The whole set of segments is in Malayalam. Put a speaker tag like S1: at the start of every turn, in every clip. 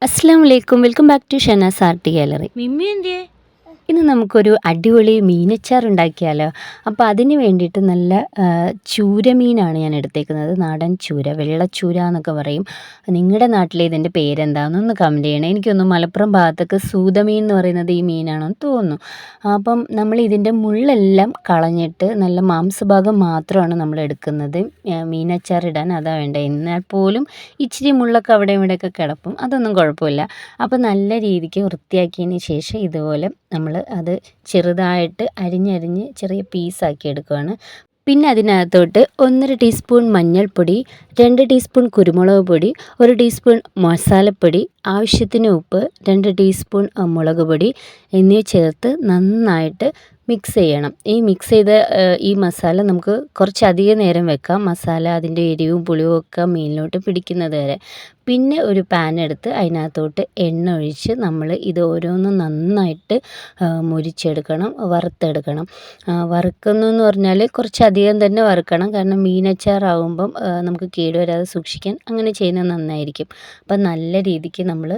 S1: അസ്സലാമു അലൈക്കും. Welcome back to Shanaz art gallery.
S2: Mimmi എന്തിയെ?
S1: ഇന്ന് നമുക്കൊരു അടിപൊളി മീനച്ചാർ ഉണ്ടാക്കിയാലോ. അപ്പോൾ അതിന് വേണ്ടിയിട്ട് നല്ല ചൂരമീനാണ് ഞാൻ എടുത്തേക്കുന്നത്. നാടൻ ചൂര, വെള്ളച്ചൂര എന്നൊക്കെ പറയും. നിങ്ങളുടെ നാട്ടിലെ ഇതിൻ്റെ പേരെന്താണെന്നൊന്ന് കമൻറ്റ് ചെയ്യണേ. എനിക്കൊന്ന് മലപ്പുറം ഭാഗത്തൊക്കെ സൂതമീൻ എന്ന് പറയുന്നത് ഈ മീനാണെന്ന് തോന്നുന്നു. അപ്പം നമ്മൾ ഇതിൻ്റെ മുള്ളെല്ലാം കളഞ്ഞിട്ട് നല്ല മാംസഭാഗം മാത്രമാണ് നമ്മൾ എടുക്കുന്നത്. മീനച്ചാർ ഇടാൻ അതാ വേണ്ടത്. എന്നാൽ പോലും ഇച്ചിരി മുള്ളൊക്കെ അവിടെ ഇവിടെയൊക്കെ കിടപ്പും, അതൊന്നും കുഴപ്പമില്ല. അപ്പോൾ നല്ല രീതിക്ക് വൃത്തിയാക്കിയതിന് ശേഷം ഇതുപോലെ നമ്മൾ അത് ചെറുതായിട്ട് അരിഞ്ഞരിഞ്ഞ് ചെറിയ പീസാക്കി എടുക്കുകയാണ്. പിന്നെ അതിനകത്തോട്ട് 1.5 ടീസ്പൂൺ മഞ്ഞൾപ്പൊടി, 2 ടീസ്പൂൺ കുരുമുളക് പൊടി, 1 ടീസ്പൂൺ മസാലപ്പൊടി, ആവശ്യത്തിന് ഉപ്പ്, 2 ടീസ്പൂൺ മുളക് പൊടി എന്നിവ ചേർത്ത് നന്നായിട്ട് മിക്സ് ചെയ്യണം. ഈ മിക്സ് ചെയ്ത ഈ മസാല നമുക്ക് കുറച്ചധികം നേരം വെക്കാം. മസാല അതിൻ്റെ എരിവും പുളിയും ഒക്കെ മീനിലോട്ട് പിടിക്കുന്നത് വരെ. പിന്നെ ഒരു പാൻ എടുത്ത് അതിനകത്തോട്ട് എണ്ണ ഒഴിച്ച് നമ്മൾ ഇത് ഓരോന്നും നന്നായിട്ട് മുരിച്ചെടുക്കണം, വറുത്തെടുക്കണം. വറുക്കുന്നു എന്ന് പറഞ്ഞാൽ കുറച്ചധികം തന്നെ വറുക്കണം. കാരണം മീനച്ചാറാവുമ്പം നമുക്ക് കേടുവരാതെ സൂക്ഷിക്കാൻ അങ്ങനെ ചെയ്യുന്നത് നന്നായിരിക്കും. അപ്പം നല്ല രീതിക്ക് നമ്മൾ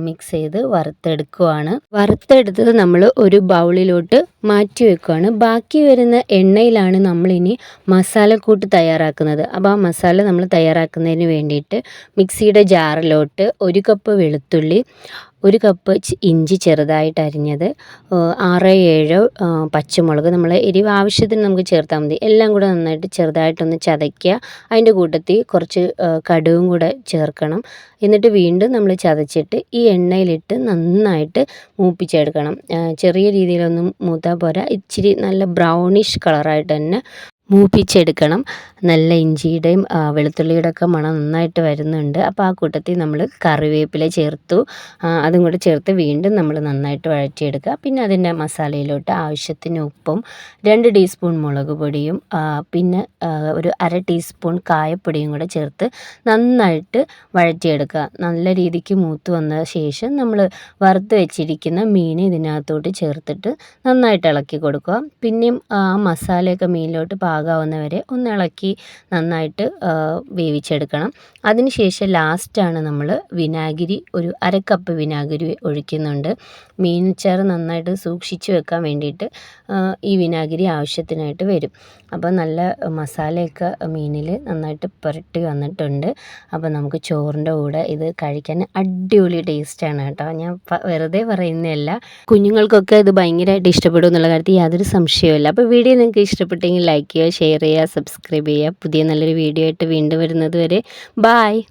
S1: മിക്സ് ചെയ്ത് വറുത്തെടുക്കുവാണ്. വറുത്തെടുത്തത് നമ്മൾ ഒരു ബൗളിലോട്ട് മാറ്റി വെക്കുകയാണ്. ബാക്കി വരുന്ന എണ്ണയിലാണ് നമ്മളിനി മസാലക്കൂട്ട് തയ്യാറാക്കുന്നത്. അപ്പോൾ ആ മസാല നമ്മൾ തയ്യാറാക്കുന്നതിന് വേണ്ടിയിട്ട് മിക്സിയുടെ ജാറിലോട്ട് 1 കപ്പ് വെളുത്തുള്ളി, 1 കപ്പ് ഇഞ്ചി ചെറുതായിട്ട് അരിഞ്ഞത്, 6-7 പച്ചമുളക്, നമ്മൾ എരിവ് ആവശ്യത്തിന് നമുക്ക് ചേർത്താൽ മതി. എല്ലാം കൂടെ നന്നായിട്ട് ചെറുതായിട്ടൊന്ന് ചതയ്ക്കുക. അതിൻ്റെ കൂട്ടത്തിൽ കുറച്ച് കടുകും കൂടെ ചേർക്കണം. എന്നിട്ട് വീണ്ടും നമ്മൾ ചതച്ചിട്ട് ഈ എണ്ണയിലിട്ട് നന്നായിട്ട് മൂപ്പിച്ചെടുക്കണം. ചെറിയ രീതിയിലൊന്നും മൂത്താൽ പോരാ, ഇച്ചിരി നല്ല ബ്രൗണിഷ് കളറായിട്ട് തന്നെ മൂപ്പിച്ചെടുക്കണം. നല്ല ഇഞ്ചിയുടെയും വെളുത്തുള്ളിയുടെ ഒക്കെ മണം നന്നായിട്ട് വരുന്നുണ്ട്. അപ്പോൾ ആ കൂട്ടത്തിൽ നമ്മൾ കറിവേപ്പില ചേർത്തു. അതും കൂടെ ചേർത്ത് വീണ്ടും നമ്മൾ നന്നായിട്ട് വഴറ്റിയെടുക്കുക. പിന്നെ അതിൻ്റെ മസാലയിലോട്ട് ആവശ്യത്തിന് ഉപ്പും 2 ടീസ്പൂൺ മുളക് പൊടിയും പിന്നെ ഒരു 1/2 ടീസ്പൂൺ കായപ്പൊടിയും കൂടെ ചേർത്ത് നന്നായിട്ട് വഴറ്റിയെടുക്കുക. നല്ല രീതിക്ക് മൂത്ത് വന്ന ശേഷം നമ്മൾ വറുത്ത് വെച്ചിരിക്കുന്ന മീൻ ഇതിനകത്തോട്ട് ചേർത്തിട്ട് നന്നായിട്ട് ഇളക്കി കൊടുക്കുക. പിന്നെയും ആ മസാലയൊക്കെ മീനിലോട്ട് പാകാവുന്നവരെ ഒന്ന് ഇളക്കി നന്നായിട്ട് വേവിച്ചെടുക്കണം. അതിനുശേഷം ലാസ്റ്റാണ് നമ്മൾ വിനാഗിരി, ഒരു 1/2 കപ്പ് വിനാഗിരി ഒഴിക്കുന്നുണ്ട്. മീനച്ചാറ് നന്നായിട്ട് സൂക്ഷിച്ച് വെക്കാൻ വേണ്ടിയിട്ട് ഈ വിനാഗിരി ആവശ്യത്തിനായിട്ട് വരും. അപ്പോൾ നല്ല മസാലയൊക്കെ മീനിൽ നന്നായിട്ട് പുരട്ടി വന്നിട്ടുണ്ട്. അപ്പോൾ നമുക്ക് ചോറിൻ്റെ കൂടെ ഇത് കഴിക്കാൻ അടിപൊളി ടേസ്റ്റാണ് കേട്ടോ. ഞാൻ വെറുതെ പറയുന്നതല്ല, കുഞ്ഞുങ്ങൾക്കൊക്കെ ഇത് ഭയങ്കരമായിട്ട് ഇഷ്ടപ്പെടും എന്നുള്ള കാര്യത്തിൽ യാതൊരു സംശയവുമില്ല. അപ്പോൾ വീഡിയോ നിങ്ങൾക്ക് ഇഷ്ടപ്പെട്ടെങ്കിൽ ലൈക്ക് ചെയ്യുക, ഷെയർ ചെയ്യുക, സബ്സ്ക്രൈബ് ചെയ്യുക. പുതിയ നല്ലൊരു വീഡിയോ ആയിട്ട് വീണ്ടും വരുന്നത് വരെ ബായ്.